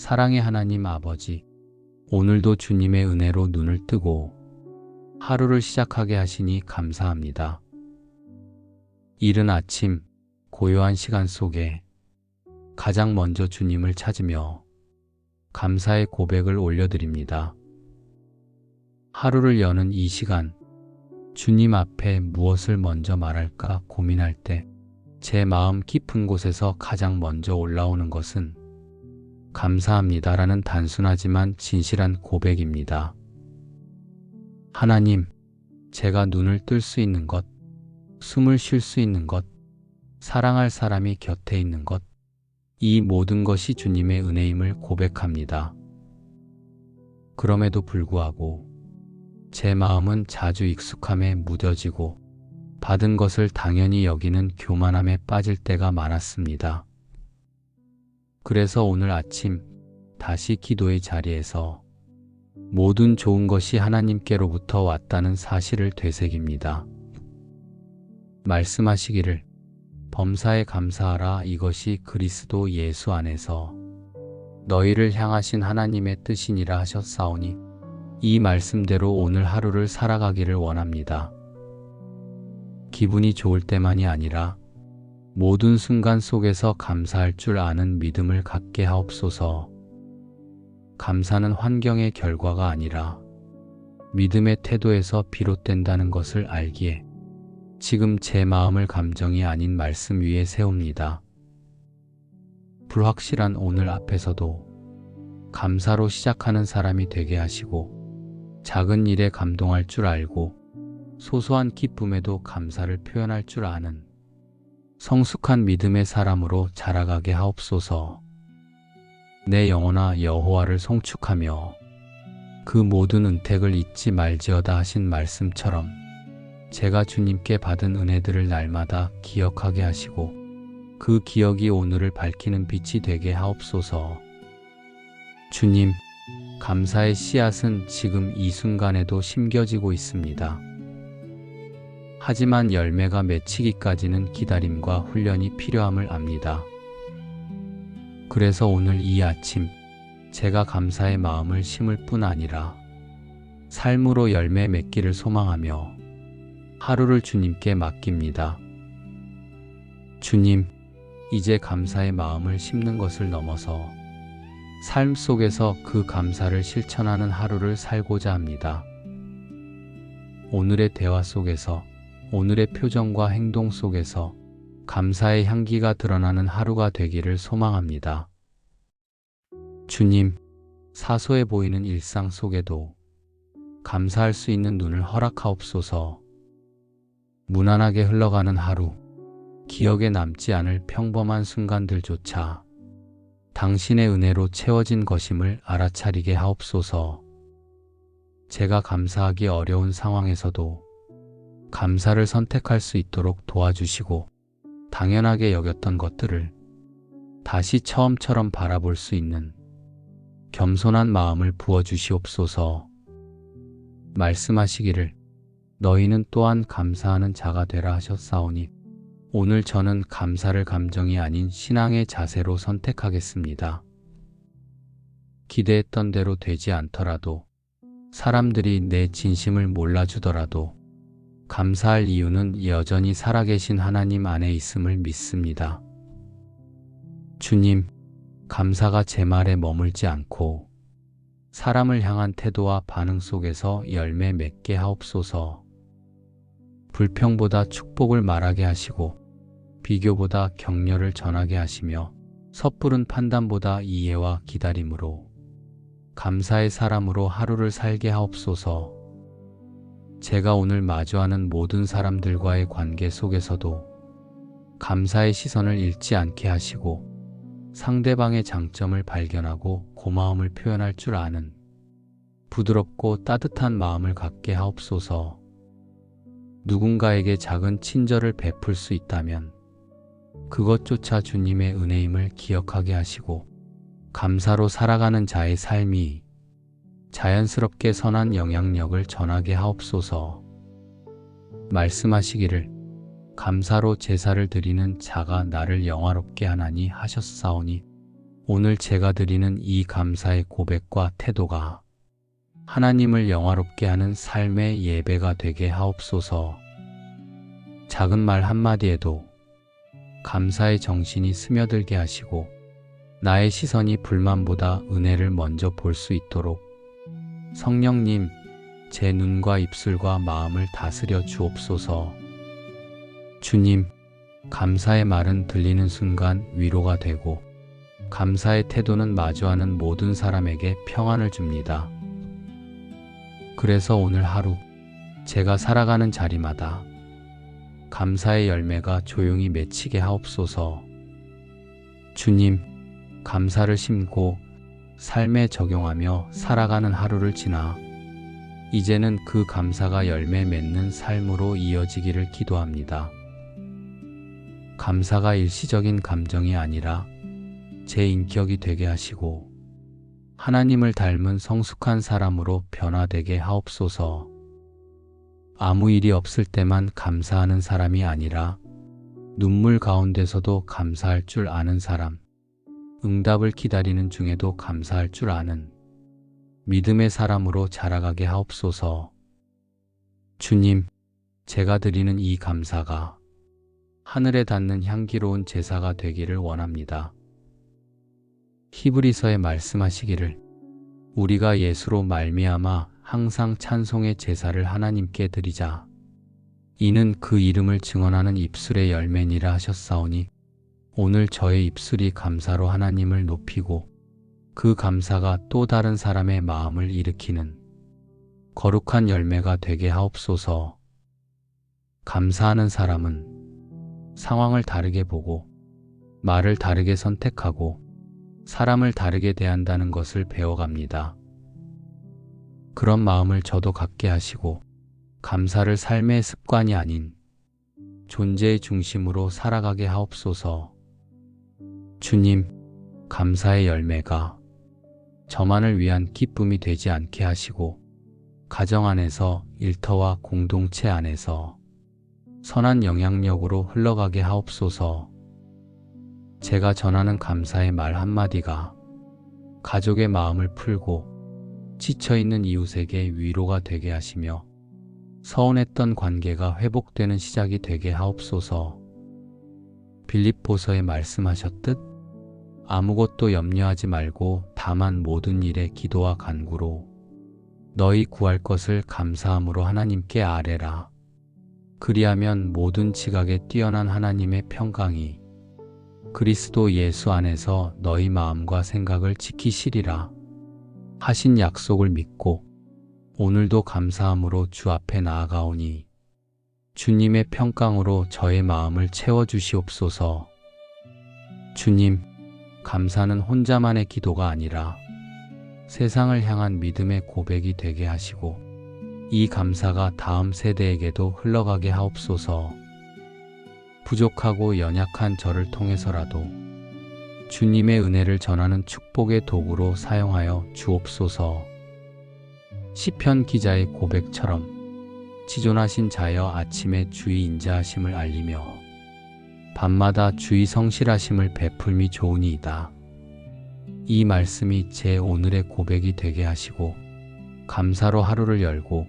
사랑의 하나님 아버지, 오늘도 주님의 은혜로 눈을 뜨고 하루를 시작하게 하시니 감사합니다. 이른 아침, 고요한 시간 속에 가장 먼저 주님을 찾으며 감사의 고백을 올려드립니다. 하루를 여는 이 시간, 주님 앞에 무엇을 먼저 말할까 고민할 때 제 마음 깊은 곳에서 가장 먼저 올라오는 것은 감사합니다라는 단순하지만 진실한 고백입니다. 하나님, 제가 눈을 뜰 수 있는 것, 숨을 쉴 수 있는 것, 사랑할 사람이 곁에 있는 것, 이 모든 것이 주님의 은혜임을 고백합니다. 그럼에도 불구하고 제 마음은 자주 익숙함에 무뎌지고 받은 것을 당연히 여기는 교만함에 빠질 때가 많았습니다. 그래서 오늘 아침 다시 기도의 자리에서 모든 좋은 것이 하나님께로부터 왔다는 사실을 되새깁니다. 말씀하시기를 범사에 감사하라, 이것이 그리스도 예수 안에서 너희를 향하신 하나님의 뜻이니라 하셨사오니 이 말씀대로 오늘 하루를 살아가기를 원합니다. 기분이 좋을 때만이 아니라 모든 순간 속에서 감사할 줄 아는 믿음을 갖게 하옵소서. 감사는 환경의 결과가 아니라 믿음의 태도에서 비롯된다는 것을 알기에 지금 제 마음을 감정이 아닌 말씀 위에 세웁니다. 불확실한 오늘 앞에서도 감사로 시작하는 사람이 되게 하시고 작은 일에 감동할 줄 알고 소소한 기쁨에도 감사를 표현할 줄 아는 성숙한 믿음의 사람으로 자라가게 하옵소서. 내 영혼아 여호와를 송축하며 그 모든 은택을 잊지 말지어다 하신 말씀처럼 제가 주님께 받은 은혜들을 날마다 기억하게 하시고 그 기억이 오늘을 밝히는 빛이 되게 하옵소서. 주님, 감사의 씨앗은 지금 이 순간에도 심겨지고 있습니다. 하지만 열매가 맺히기까지는 기다림과 훈련이 필요함을 압니다. 그래서 오늘 이 아침 제가 감사의 마음을 심을 뿐 아니라 삶으로 열매 맺기를 소망하며 하루를 주님께 맡깁니다. 주님, 이제 감사의 마음을 심는 것을 넘어서 삶 속에서 그 감사를 실천하는 하루를 살고자 합니다. 오늘의 대화 속에서, 오늘의 표정과 행동 속에서 감사의 향기가 드러나는 하루가 되기를 소망합니다. 주님, 사소해 보이는 일상 속에도 감사할 수 있는 눈을 허락하옵소서. 무난하게 흘러가는 하루, 기억에 남지 않을 평범한 순간들조차 당신의 은혜로 채워진 것임을 알아차리게 하옵소서. 제가 감사하기 어려운 상황에서도 감사를 선택할 수 있도록 도와주시고 당연하게 여겼던 것들을 다시 처음처럼 바라볼 수 있는 겸손한 마음을 부어주시옵소서. 말씀하시기를 너희는 또한 감사하는 자가 되라 하셨사오니 오늘 저는 감사를 감정이 아닌 신앙의 자세로 선택하겠습니다. 기대했던 대로 되지 않더라도 사람들이 내 진심을 몰라주더라도 감사할 이유는 여전히 살아계신 하나님 안에 있음을 믿습니다. 주님, 감사가 제 말에 머물지 않고 사람을 향한 태도와 반응 속에서 열매 맺게 하옵소서. 불평보다 축복을 말하게 하시고 비교보다 격려를 전하게 하시며 섣부른 판단보다 이해와 기다림으로 감사의 사람으로 하루를 살게 하옵소서. 제가 오늘 마주하는 모든 사람들과의 관계 속에서도 감사의 시선을 잃지 않게 하시고 상대방의 장점을 발견하고 고마움을 표현할 줄 아는 부드럽고 따뜻한 마음을 갖게 하옵소서. 누군가에게 작은 친절을 베풀 수 있다면 그것조차 주님의 은혜임을 기억하게 하시고 감사로 살아가는 자의 삶이 자연스럽게 선한 영향력을 전하게 하옵소서. 말씀하시기를 감사로 제사를 드리는 자가 나를 영화롭게 하나니 하셨사오니 오늘 제가 드리는 이 감사의 고백과 태도가 하나님을 영화롭게 하는 삶의 예배가 되게 하옵소서. 작은 말 한마디에도 감사의 정신이 스며들게 하시고 나의 시선이 불만보다 은혜를 먼저 볼 수 있도록 성령님, 제 눈과 입술과 마음을 다스려 주옵소서. 주님, 감사의 말은 들리는 순간 위로가 되고 감사의 태도는 마주하는 모든 사람에게 평안을 줍니다. 그래서 오늘 하루 제가 살아가는 자리마다 감사의 열매가 조용히 맺히게 하옵소서. 주님, 감사를 심고 삶에 적용하며 살아가는 하루를 지나 이제는 그 감사가 열매 맺는 삶으로 이어지기를 기도합니다. 감사가 일시적인 감정이 아니라 제 인격이 되게 하시고 하나님을 닮은 성숙한 사람으로 변화되게 하옵소서. 아무 일이 없을 때만 감사하는 사람이 아니라 눈물 가운데서도 감사할 줄 아는 사람, 응답을 기다리는 중에도 감사할 줄 아는 믿음의 사람으로 자라가게 하옵소서. 주님, 제가 드리는 이 감사가 하늘에 닿는 향기로운 제사가 되기를 원합니다. 히브리서에 말씀하시기를 우리가 예수로 말미암아 항상 찬송의 제사를 하나님께 드리자. 이는 그 이름을 증언하는 입술의 열매니라 하셨사오니 오늘 저의 입술이 감사로 하나님을 높이고 그 감사가 또 다른 사람의 마음을 일으키는 거룩한 열매가 되게 하옵소서. 감사하는 사람은 상황을 다르게 보고 말을 다르게 선택하고 사람을 다르게 대한다는 것을 배워갑니다. 그런 마음을 저도 갖게 하시고 감사를 삶의 습관이 아닌 존재의 중심으로 살아가게 하옵소서. 주님, 감사의 열매가 저만을 위한 기쁨이 되지 않게 하시고 가정 안에서 일터와 공동체 안에서 선한 영향력으로 흘러가게 하옵소서. 제가 전하는 감사의 말 한마디가 가족의 마음을 풀고 지쳐있는 이웃에게 위로가 되게 하시며 서운했던 관계가 회복되는 시작이 되게 하옵소서. 빌립보서에 말씀하셨듯 아무것도 염려하지 말고 다만 모든 일에 기도와 간구로 너희 구할 것을 감사함으로 하나님께 아뢰라. 그리하면 모든 지각에 뛰어난 하나님의 평강이 그리스도 예수 안에서 너희 마음과 생각을 지키시리라 하신 약속을 믿고 오늘도 감사함으로 주 앞에 나아가오니 주님의 평강으로 저의 마음을 채워주시옵소서. 주님, 감사는 혼자만의 기도가 아니라 세상을 향한 믿음의 고백이 되게 하시고 이 감사가 다음 세대에게도 흘러가게 하옵소서. 부족하고 연약한 저를 통해서라도 주님의 은혜를 전하는 축복의 도구로 사용하여 주옵소서. 시편 기자의 고백처럼 지존하신 자여 아침에 주의 인자하심을 알리며 밤마다 주의 성실하심을 베풀미 좋으니이다. 이 말씀이 제 오늘의 고백이 되게 하시고 감사로 하루를 열고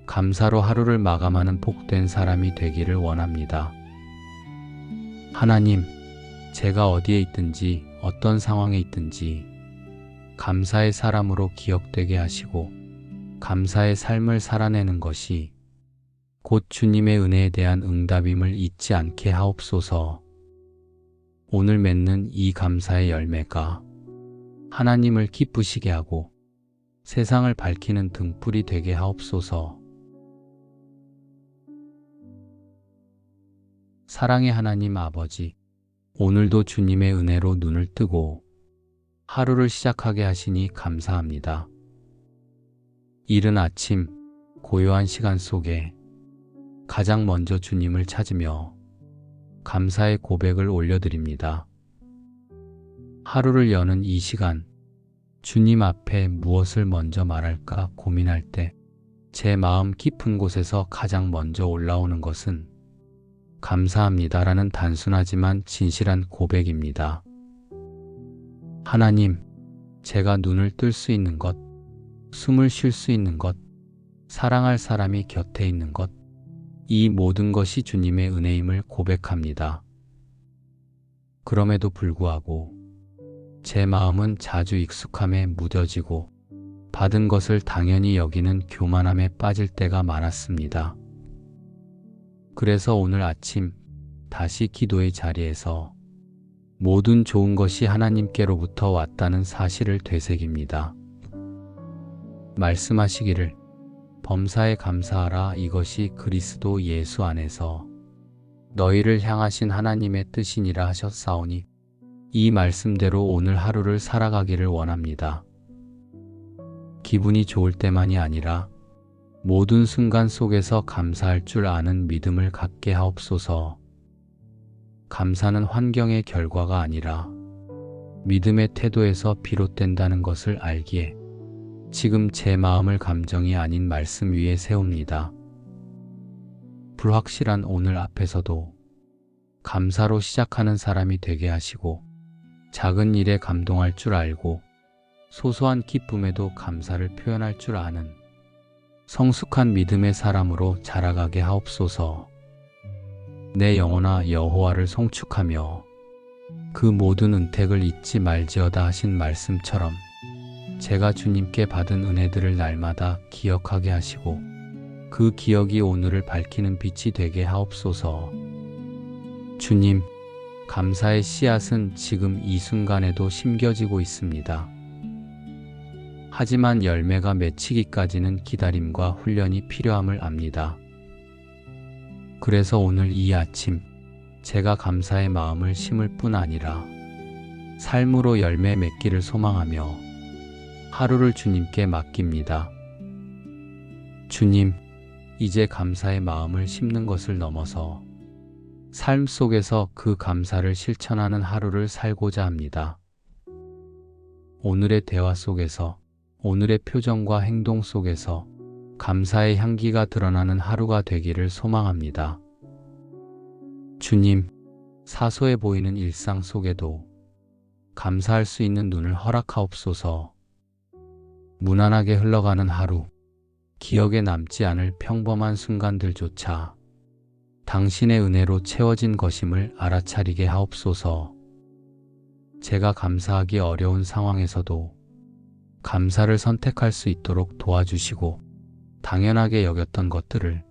감사로 하루를 마감하는 복된 사람이 되기를 원합니다. 하나님, 제가 어디에 있든지 어떤 상황에 있든지 감사의 사람으로 기억되게 하시고 감사의 삶을 살아내는 것이 곧 주님의 은혜에 대한 응답임을 잊지 않게 하옵소서. 오늘 맺는 이 감사의 열매가 하나님을 기쁘시게 하고 세상을 밝히는 등불이 되게 하옵소서. 사랑의 하나님 아버지, 오늘도 주님의 은혜로 눈을 뜨고 하루를 시작하게 하시니 감사합니다. 이른 아침 고요한 시간 속에 가장 먼저 주님을 찾으며 감사의 고백을 올려드립니다. 하루를 여는 이 시간, 주님 앞에 무엇을 먼저 말할까 고민할 때 제 마음 깊은 곳에서 가장 먼저 올라오는 것은 감사합니다라는 단순하지만 진실한 고백입니다. 하나님, 제가 눈을 뜰 수 있는 것, 숨을 쉴 수 있는 것, 사랑할 사람이 곁에 있는 것, 이 모든 것이 주님의 은혜임을 고백합니다. 그럼에도 불구하고 제 마음은 자주 익숙함에 무뎌지고 받은 것을 당연히 여기는 교만함에 빠질 때가 많았습니다. 그래서 오늘 아침 다시 기도의 자리에서 모든 좋은 것이 하나님께로부터 왔다는 사실을 되새깁니다. 말씀하시기를 범사에 감사하라. 이것이 그리스도 예수 안에서 너희를 향하신 하나님의 뜻이니라 하셨사오니 이 말씀대로 오늘 하루를 살아가기를 원합니다. 기분이 좋을 때만이 아니라 모든 순간 속에서 감사할 줄 아는 믿음을 갖게 하옵소서. 감사는 환경의 결과가 아니라 믿음의 태도에서 비롯된다는 것을 알기에 지금 제 마음을 감정이 아닌 말씀 위에 세웁니다. 불확실한 오늘 앞에서도 감사로 시작하는 사람이 되게 하시고 작은 일에 감동할 줄 알고 소소한 기쁨에도 감사를 표현할 줄 아는 성숙한 믿음의 사람으로 자라가게 하옵소서. 내 영혼아 여호와를 송축하며 그 모든 은택을 잊지 말지어다 하신 말씀처럼 제가 주님께 받은 은혜들을 날마다 기억하게 하시고 그 기억이 오늘을 밝히는 빛이 되게 하옵소서. 주님, 감사의 씨앗은 지금 이 순간에도 심겨지고 있습니다. 하지만 열매가 맺히기까지는 기다림과 훈련이 필요함을 압니다. 그래서 오늘 이 아침 제가 감사의 마음을 심을 뿐 아니라 삶으로 열매 맺기를 소망하며 하루를 주님께 맡깁니다. 주님, 이제 감사의 마음을 심는 것을 넘어서 삶 속에서 그 감사를 실천하는 하루를 살고자 합니다. 오늘의 대화 속에서, 오늘의 표정과 행동 속에서 감사의 향기가 드러나는 하루가 되기를 소망합니다. 주님, 사소해 보이는 일상 속에도 감사할 수 있는 눈을 허락하옵소서. 무난하게 흘러가는 하루, 기억에 남지 않을 평범한 순간들조차 당신의 은혜로 채워진 것임을 알아차리게 하옵소서. 제가 감사하기 어려운 상황에서도 감사를 선택할 수 있도록 도와주시고 당연하게 여겼던 것들을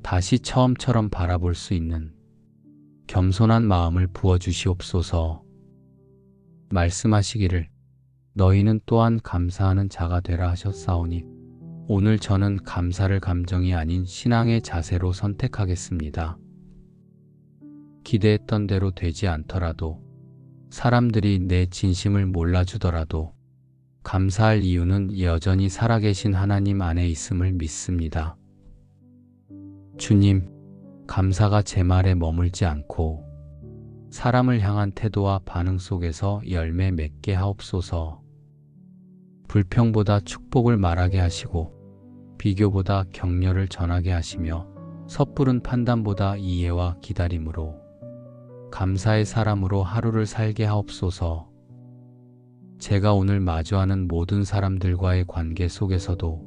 다시 처음처럼 바라볼 수 있는 겸손한 마음을 부어주시옵소서. 말씀하시기를 너희는 또한 감사하는 자가 되라 하셨사오니 오늘 저는 감사를 감정이 아닌 신앙의 자세로 선택하겠습니다. 기대했던 대로 되지 않더라도 사람들이 내 진심을 몰라주더라도 감사할 이유는 여전히 살아계신 하나님 안에 있음을 믿습니다. 주님, 감사가 제 말에 머물지 않고 사람을 향한 태도와 반응 속에서 열매 맺게 하옵소서. 불평보다 축복을 말하게 하시고 비교보다 격려를 전하게 하시며 섣부른 판단보다 이해와 기다림으로 감사의 사람으로 하루를 살게 하옵소서. 제가 오늘 마주하는 모든 사람들과의 관계 속에서도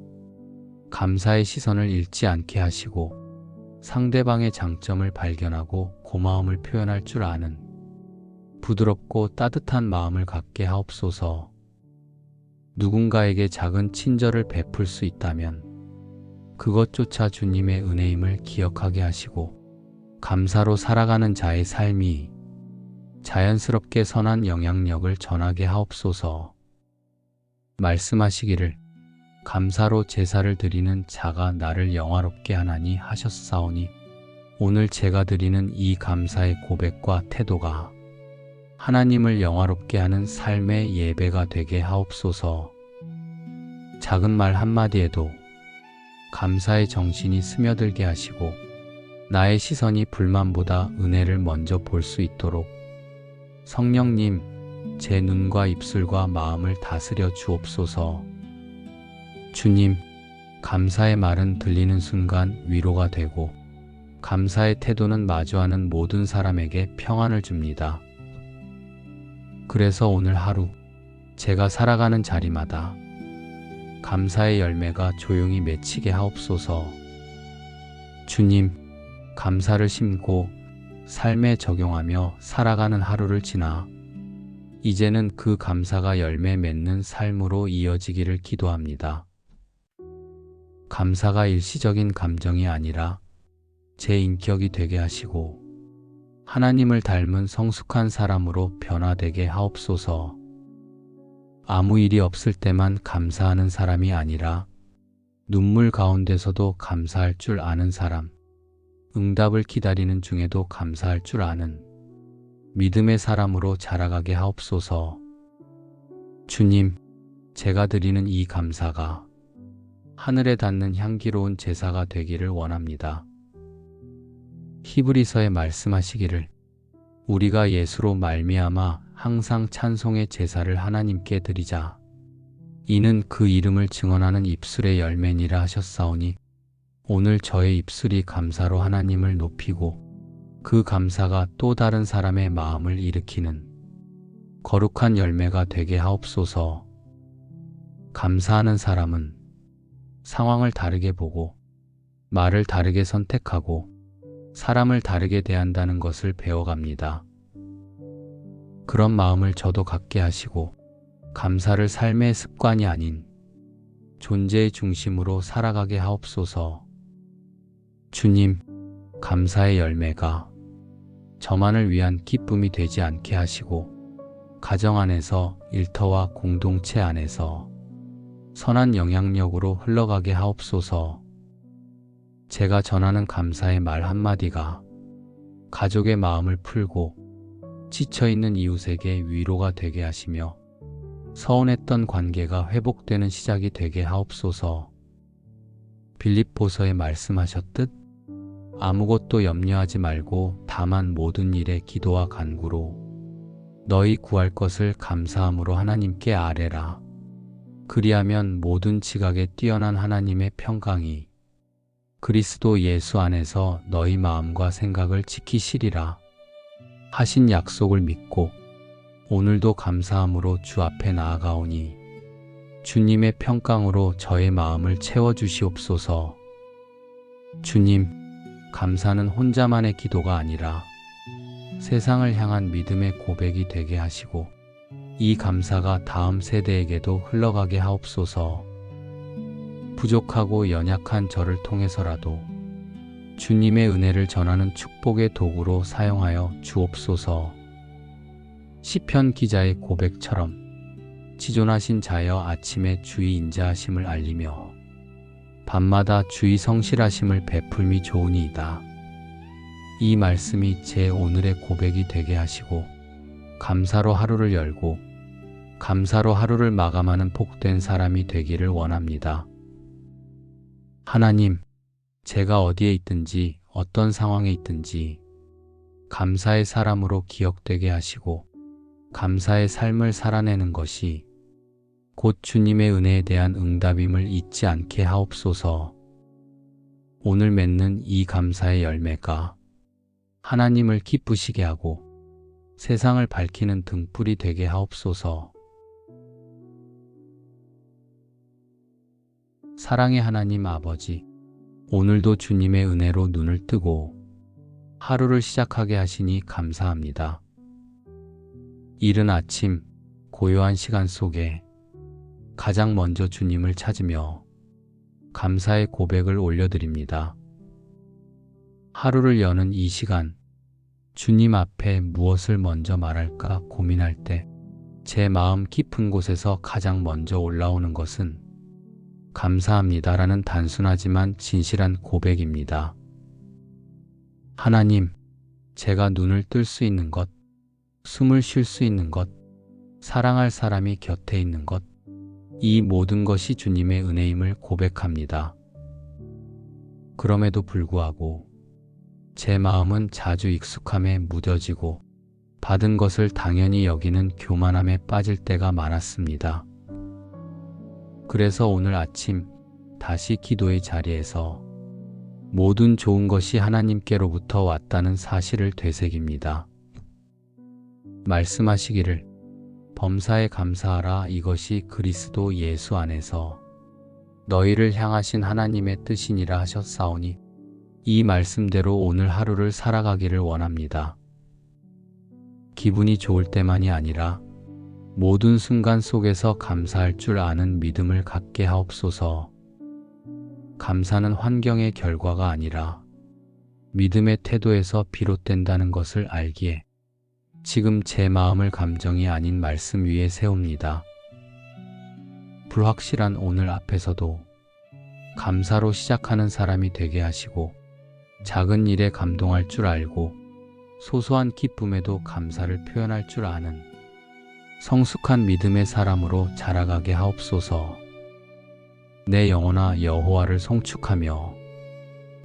감사의 시선을 잃지 않게 하시고 상대방의 장점을 발견하고 고마움을 표현할 줄 아는 부드럽고 따뜻한 마음을 갖게 하옵소서. 누군가에게 작은 친절을 베풀 수 있다면 그것조차 주님의 은혜임을 기억하게 하시고 감사로 살아가는 자의 삶이 자연스럽게 선한 영향력을 전하게 하옵소서. 말씀하시기를 감사로 제사를 드리는 자가 나를 영화롭게 하나니 하셨사오니 오늘 제가 드리는 이 감사의 고백과 태도가 하나님을 영화롭게 하는 삶의 예배가 되게 하옵소서. 작은 말 한마디에도 감사의 정신이 스며들게 하시고 나의 시선이 불만보다 은혜를 먼저 볼 수 있도록 성령님, 제 눈과 입술과 마음을 다스려 주옵소서. 주님, 감사의 말은 들리는 순간 위로가 되고 감사의 태도는 마주하는 모든 사람에게 평안을 줍니다. 그래서 오늘 하루 제가 살아가는 자리마다 감사의 열매가 조용히 맺히게 하옵소서. 주님, 감사를 심고 삶에 적용하며 살아가는 하루를 지나 이제는 그 감사가 열매 맺는 삶으로 이어지기를 기도합니다. 감사가 일시적인 감정이 아니라 제 인격이 되게 하시고 하나님을 닮은 성숙한 사람으로 변화되게 하옵소서. 아무 일이 없을 때만 감사하는 사람이 아니라 눈물 가운데서도 감사할 줄 아는 사람, 응답을 기다리는 중에도 감사할 줄 아는 믿음의 사람으로 자라가게 하옵소서. 주님, 제가 드리는 이 감사가 하늘에 닿는 향기로운 제사가 되기를 원합니다. 히브리서에 말씀하시기를 우리가 예수로 말미암아 항상 찬송의 제사를 하나님께 드리자. 이는 그 이름을 증언하는 입술의 열매니라 하셨사오니 오늘 저의 입술이 감사로 하나님을 높이고 그 감사가 또 다른 사람의 마음을 일으키는 거룩한 열매가 되게 하옵소서. 감사하는 사람은 상황을 다르게 보고 말을 다르게 선택하고 사람을 다르게 대한다는 것을 배워갑니다. 그런 마음을 저도 갖게 하시고 감사를 삶의 습관이 아닌 존재의 중심으로 살아가게 하옵소서. 주님, 감사의 열매가 저만을 위한 기쁨이 되지 않게 하시고 가정 안에서 일터와 공동체 안에서 선한 영향력으로 흘러가게 하옵소서. 제가 전하는 감사의 말 한마디가 가족의 마음을 풀고 지쳐있는 이웃에게 위로가 되게 하시며 서운했던 관계가 회복되는 시작이 되게 하옵소서. 빌립보서에 말씀하셨듯 아무것도 염려하지 말고 다만 모든 일에 기도와 간구로 너희 구할 것을 감사함으로 하나님께 아뢰라. 그리하면 모든 지각에 뛰어난 하나님의 평강이 그리스도 예수 안에서 너희 마음과 생각을 지키시리라 하신 약속을 믿고 오늘도 감사함으로 주 앞에 나아가오니 주님의 평강으로 저의 마음을 채워주시옵소서. 주님, 감사는 혼자만의 기도가 아니라 세상을 향한 믿음의 고백이 되게 하시고 이 감사가 다음 세대에게도 흘러가게 하옵소서. 부족하고 연약한 저를 통해서라도 주님의 은혜를 전하는 축복의 도구로 사용하여 주옵소서. 시편 기자의 고백처럼 지존하신 자여 아침에 주의 인자하심을 알리며 밤마다 주의 성실하심을 베풀미 좋으니이다. 이 말씀이 제 오늘의 고백이 되게 하시고 감사로 하루를 열고 감사로 하루를 마감하는 복된 사람이 되기를 원합니다. 하나님, 제가 어디에 있든지 어떤 상황에 있든지 감사의 사람으로 기억되게 하시고 감사의 삶을 살아내는 것이 곧 주님의 은혜에 대한 응답임을 잊지 않게 하옵소서. 오늘 맺는 이 감사의 열매가 하나님을 기쁘시게 하고 세상을 밝히는 등불이 되게 하옵소서. 사랑의 하나님 아버지, 오늘도 주님의 은혜로 눈을 뜨고 하루를 시작하게 하시니 감사합니다. 이른 아침 고요한 시간 속에 가장 먼저 주님을 찾으며 감사의 고백을 올려드립니다. 하루를 여는 이 시간, 주님 앞에 무엇을 먼저 말할까 고민할 때 제 마음 깊은 곳에서 가장 먼저 올라오는 것은 감사합니다라는 단순하지만 진실한 고백입니다. 하나님, 제가 눈을 뜰 수 있는 것, 숨을 쉴 수 있는 것, 사랑할 사람이 곁에 있는 것, 이 모든 것이 주님의 은혜임을 고백합니다. 그럼에도 불구하고 제 마음은 자주 익숙함에 무뎌지고 받은 것을 당연히 여기는 교만함에 빠질 때가 많았습니다. 그래서 오늘 아침 다시 기도의 자리에서 모든 좋은 것이 하나님께로부터 왔다는 사실을 되새깁니다. 말씀하시기를 범사에 감사하라. 이것이 그리스도 예수 안에서 너희를 향하신 하나님의 뜻이니라 하셨사오니 이 말씀대로 오늘 하루를 살아가기를 원합니다. 기분이 좋을 때만이 아니라 모든 순간 속에서 감사할 줄 아는 믿음을 갖게 하옵소서. 감사는 환경의 결과가 아니라 믿음의 태도에서 비롯된다는 것을 알기에 지금 제 마음을 감정이 아닌 말씀 위에 세웁니다. 불확실한 오늘 앞에서도 감사로 시작하는 사람이 되게 하시고 작은 일에 감동할 줄 알고 소소한 기쁨에도 감사를 표현할 줄 아는 성숙한 믿음의 사람으로 자라가게 하옵소서. 내 영혼아 여호와를 송축하며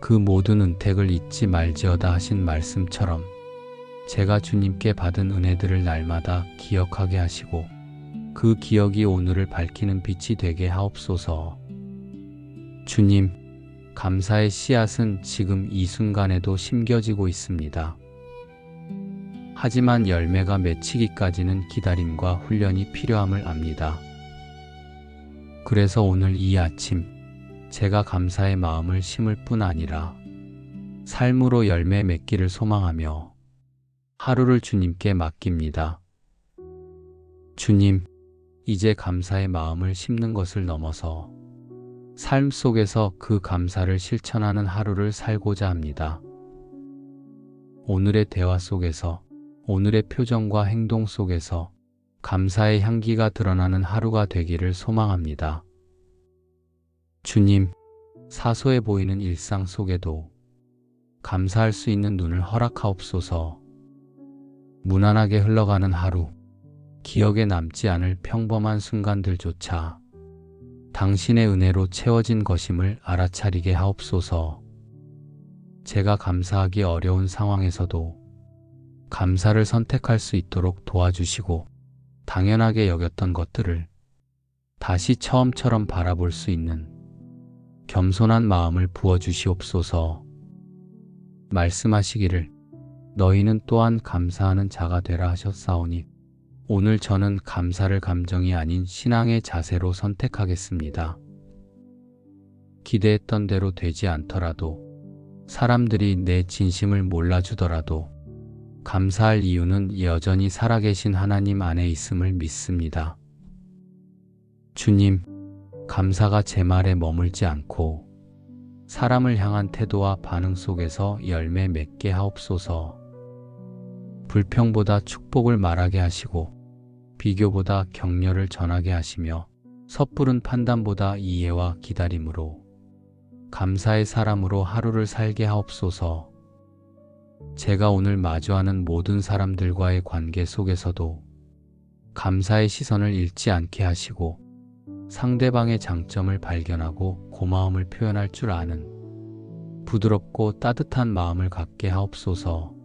그 모든 은택을 잊지 말지어다 하신 말씀처럼 제가 주님께 받은 은혜들을 날마다 기억하게 하시고 그 기억이 오늘을 밝히는 빛이 되게 하옵소서. 주님, 감사의 씨앗은 지금 이 순간에도 심겨지고 있습니다. 하지만 열매가 맺히기까지는 기다림과 훈련이 필요함을 압니다. 그래서 오늘 이 아침 제가 감사의 마음을 심을 뿐 아니라 삶으로 열매 맺기를 소망하며 하루를 주님께 맡깁니다. 주님, 이제 감사의 마음을 심는 것을 넘어서 삶 속에서 그 감사를 실천하는 하루를 살고자 합니다. 오늘의 대화 속에서, 오늘의 표정과 행동 속에서 감사의 향기가 드러나는 하루가 되기를 소망합니다. 주님, 사소해 보이는 일상 속에도 감사할 수 있는 눈을 허락하옵소서. 무난하게 흘러가는 하루, 기억에 남지 않을 평범한 순간들조차 당신의 은혜로 채워진 것임을 알아차리게 하옵소서. 제가 감사하기 어려운 상황에서도 감사를 선택할 수 있도록 도와주시고 당연하게 여겼던 것들을 다시 처음처럼 바라볼 수 있는 겸손한 마음을 부어주시옵소서. 말씀하시기를 너희는 또한 감사하는 자가 되라 하셨사오니 오늘 저는 감사를 감정이 아닌 신앙의 자세로 선택하겠습니다. 기대했던 대로 되지 않더라도 사람들이 내 진심을 몰라주더라도 감사할 이유는 여전히 살아계신 하나님 안에 있음을 믿습니다. 주님, 감사가 제 말에 머물지 않고 사람을 향한 태도와 반응 속에서 열매 맺게 하옵소서. 불평보다 축복을 말하게 하시고 비교보다 격려를 전하게 하시며 섣부른 판단보다 이해와 기다림으로 감사의 사람으로 하루를 살게 하옵소서. 제가 오늘 마주하는 모든 사람들과의 관계 속에서도 감사의 시선을 잃지 않게 하시고 상대방의 장점을 발견하고 고마움을 표현할 줄 아는 부드럽고 따뜻한 마음을 갖게 하옵소서.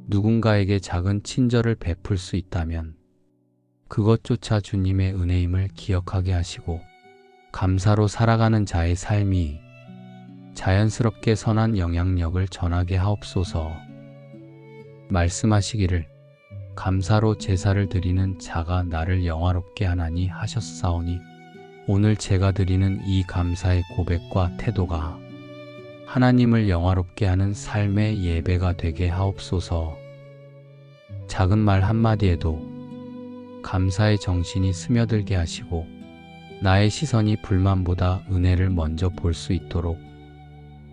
누군가에게 작은 친절을 베풀 수 있다면 그것조차 주님의 은혜임을 기억하게 하시고 감사로 살아가는 자의 삶이 자연스럽게 선한 영향력을 전하게 하옵소서. 말씀하시기를 감사로 제사를 드리는 자가 나를 영화롭게 하나니 하셨사오니 오늘 제가 드리는 이 감사의 고백과 태도가 하나님을 영화롭게 하는 삶의 예배가 되게 하옵소서. 작은 말 한마디에도 감사의 정신이 스며들게 하시고 나의 시선이 불만보다 은혜를 먼저 볼 수 있도록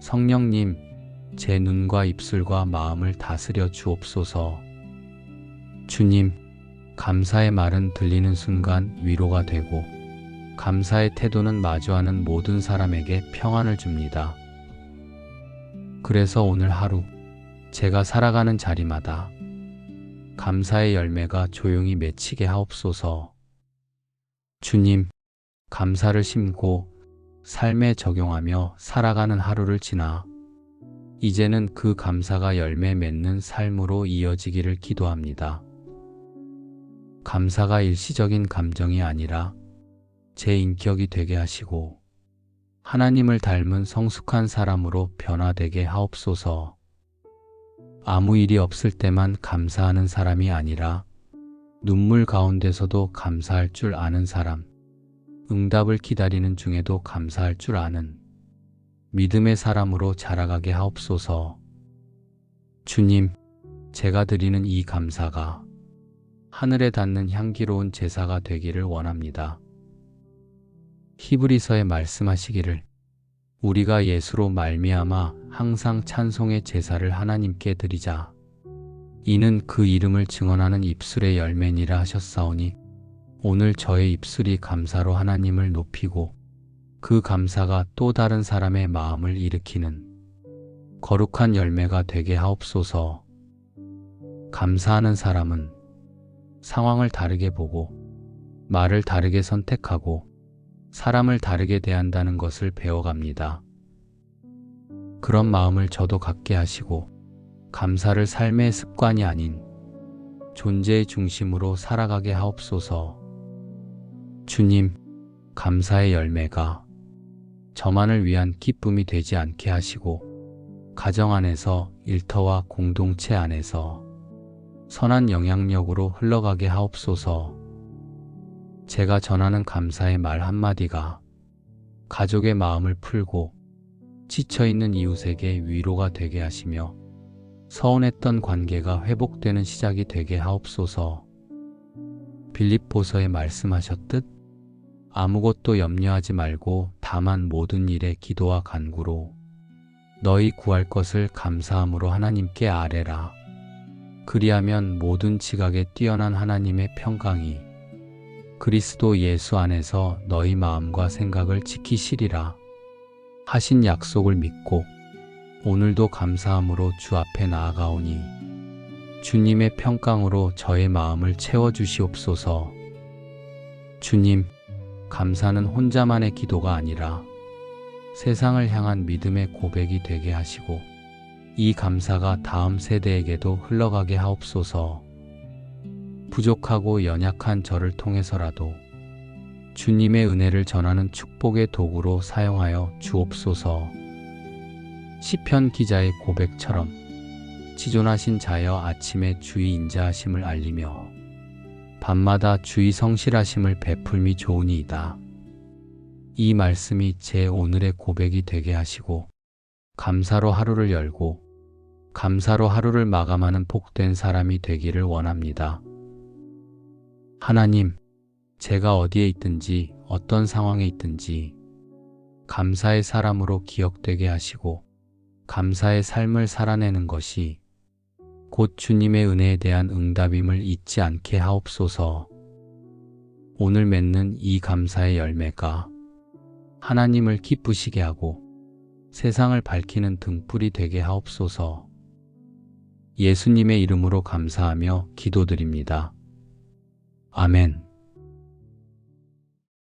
성령님, 제 눈과 입술과 마음을 다스려 주옵소서. 주님, 감사의 말은 들리는 순간 위로가 되고 감사의 태도는 마주하는 모든 사람에게 평안을 줍니다. 그래서 오늘 하루 제가 살아가는 자리마다 감사의 열매가 조용히 맺히게 하옵소서. 주님, 감사를 심고 삶에 적용하며 살아가는 하루를 지나 이제는 그 감사가 열매 맺는 삶으로 이어지기를 기도합니다. 감사가 일시적인 감정이 아니라 제 인격이 되게 하시고 하나님을 닮은 성숙한 사람으로 변화되게 하옵소서. 아무 일이 없을 때만 감사하는 사람이 아니라 눈물 가운데서도 감사할 줄 아는 사람, 응답을 기다리는 중에도 감사할 줄 아는 믿음의 사람으로 자라가게 하옵소서. 주님, 제가 드리는 이 감사가 하늘에 닿는 향기로운 제사가 되기를 원합니다. 히브리서에 말씀하시기를 우리가 예수로 말미암아 항상 찬송의 제사를 하나님께 드리자. 이는 그 이름을 증언하는 입술의 열매니라 하셨사오니 오늘 저의 입술이 감사로 하나님을 높이고 그 감사가 또 다른 사람의 마음을 일으키는 거룩한 열매가 되게 하옵소서. 감사하는 사람은 상황을 다르게 보고 말을 다르게 선택하고 사람을 다르게 대한다는 것을 배워갑니다. 그런 마음을 저도 갖게 하시고 감사를 삶의 습관이 아닌 존재의 중심으로 살아가게 하옵소서. 주님, 감사의 열매가 저만을 위한 기쁨이 되지 않게 하시고 가정 안에서 일터와 공동체 안에서 선한 영향력으로 흘러가게 하옵소서. 제가 전하는 감사의 말 한마디가 가족의 마음을 풀고 지쳐있는 이웃에게 위로가 되게 하시며 서운했던 관계가 회복되는 시작이 되게 하옵소서. 빌립보서에 말씀하셨듯 아무것도 염려하지 말고 다만 모든 일에 기도와 간구로 너희 구할 것을 감사함으로 하나님께 아뢰라. 그리하면 모든 지각에 뛰어난 하나님의 평강이 그리스도 예수 안에서 너희 마음과 생각을 지키시리라 하신 약속을 믿고 오늘도 감사함으로 주 앞에 나아가오니 주님의 평강으로 저의 마음을 채워주시옵소서. 주님, 감사는 혼자만의 기도가 아니라 세상을 향한 믿음의 고백이 되게 하시고 이 감사가 다음 세대에게도 흘러가게 하옵소서. 부족하고 연약한 저를 통해서라도 주님의 은혜를 전하는 축복의 도구로 사용하여 주옵소서. 시편 기자의 고백처럼 지존하신 자여 아침에 주의 인자하심을 알리며 밤마다 주의 성실하심을 베풀미 좋으니이다. 이 말씀이 제 오늘의 고백이 되게 하시고 감사로 하루를 열고 감사로 하루를 마감하는 복된 사람이 되기를 원합니다. 하나님, 제가 어디에 있든지 어떤 상황에 있든지 감사의 사람으로 기억되게 하시고 감사의 삶을 살아내는 것이 곧 주님의 은혜에 대한 응답임을 잊지 않게 하옵소서. 오늘 맺는 이 감사의 열매가 하나님을 기쁘시게 하고 세상을 밝히는 등불이 되게 하옵소서. 예수님의 이름으로 감사하며 기도드립니다. 아멘.